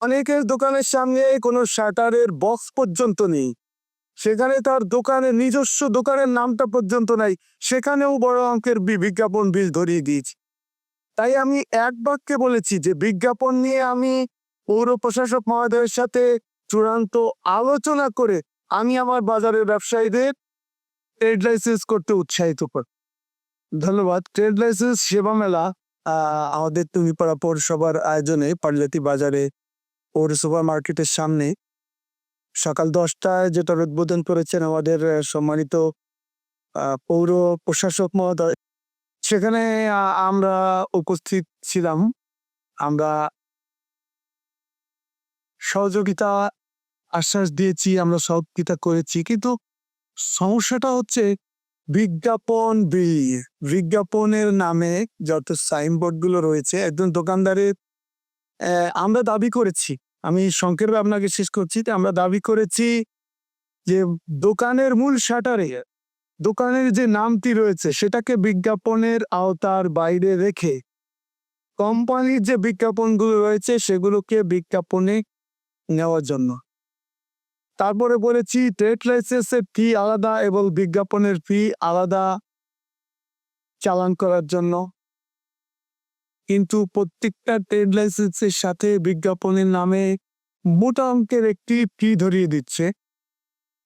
অনেকের দোকানের সামনে কোনো শাটারের বক্স পর্যন্ত নেই, সেখানে তার দোকানের নিজস্ব দোকানের নামটা পর্যন্ত নাই, সেখানেও বড় অঙ্কের বিজ্ঞাপন বিল ধরিয়ে দিয়েছি। তাই আমি এক বাক্যে বলেছি যে বিজ্ঞাপন নিয়ে আমি পৌর প্রশাসক মহোদয়ের সাথে চূড়ান্ত আলোচনা করে আমি আমার বাজারের ব্যবসায়ীদের ট্রেড লাইসেন্স করতে উৎসাহিত করি। ধন্যবাদ। ট্রেড লাইসেন্স সেবা মেলা আমাদের টুঙ্গিপাড়া পৌরসভার আয়োজনে পার্লাতি বাজারে পৌরসভা মার্কেটের সামনে সকাল 10টায় যেটা উদ্বোধন করেছেন আমাদের সম্মানিত পৌর প্রশাসক মহোদয়। সেখানে আমরা উপস্থিত ছিলাম। আমরা সহযোগিতা আশ্বাস দিয়েছি, আমরা সহযোগিতা করেছি। কিন্তু সমস্যাটা হচ্ছে বিজ্ঞাপনের নামে যত সাইনবোর্ডগুলো রয়েছে একজন দোকানদারের আমরা দাবি করেছি, আমি সংক্ষেপে আপনাকে শেষ করছি। আমরা দাবি করেছি যে দোকানের মূল শাটারে দোকানের যে নামটি রয়েছে সেটাকে বিজ্ঞাপনের আওতার বাইরে রেখে কোম্পানির যে বিজ্ঞাপনগুলো রয়েছে সেগুলোকে বিজ্ঞাপনে নেওয়ার জন্য। তারপরে বলেছি ট্রেড লাইসেন্সের ফি আলাদা এবং বিজ্ঞাপনের ফি আলাদা চালান করার জন্য। কিন্তু প্রত্যেকটা ট্রেড লাইসেন্সের সাথে বিজ্ঞাপনের নামে মোটা অঙ্কের একটি ফি ধরিয়ে দিচ্ছে,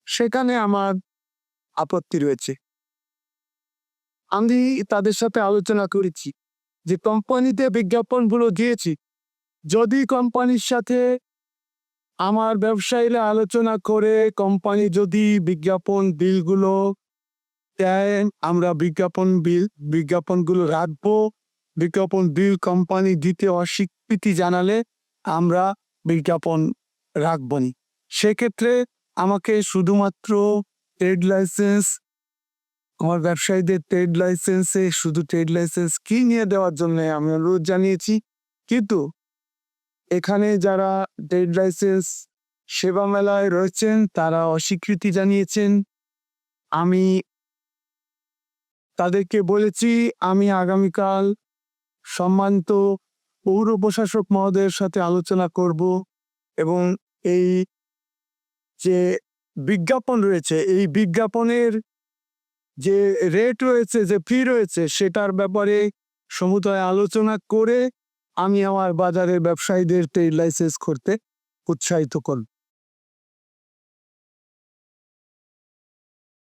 সেখানে আমার আপত্তি রয়েছে। আমি তাদের সাথে আলোচনা করেছি যে কোম্পানিতে বিজ্ঞাপনগুলো দিয়েছি, যদি কোম্পানির সাথে আমার ব্যবসায়ীরা আলোচনা করে কোম্পানি যদি বিজ্ঞাপন বিলগুলো দেয়, আমরা বিজ্ঞাপনগুলো রাখবো। বিজ্ঞাপন বিল কোম্পানি দিতে অস্বীকৃতি জানালে আমরা বিজ্ঞাপন রাখবনি। সেক্ষেত্রে আমাকে শুধুমাত্র ট্রেড লাইসেন্স, আমার ব্যবসায়ীদের ট্রেড লাইসেন্সে শুধু ট্রেড লাইসেন্স কি নিয়ে দেওয়ার জন্য আমি অনুরোধ জানিয়েছি। কিন্তু এখানে যারা ট্রেড লাইসেন্স সেবা মেলায় রয়েছেন তারা অস্বীকৃতি জানিয়েছেন। আমি তাদেরকে বলেছি আমি আগামীকাল সম্মানিত পৌর প্রশাসক মহোদয়ের সাথে আলোচনা করব এবং এই যে বিজ্ঞাপন রয়েছে, এই বিজ্ঞাপনের যে রেট রয়েছে, যে ফি রয়েছে, সেটার ব্যাপারে সমুদয় আলোচনা করে আমি আমার বাজারের ব্যবসায়ীদের ট্রেড লাইসেন্স করতে উৎসাহিত করব।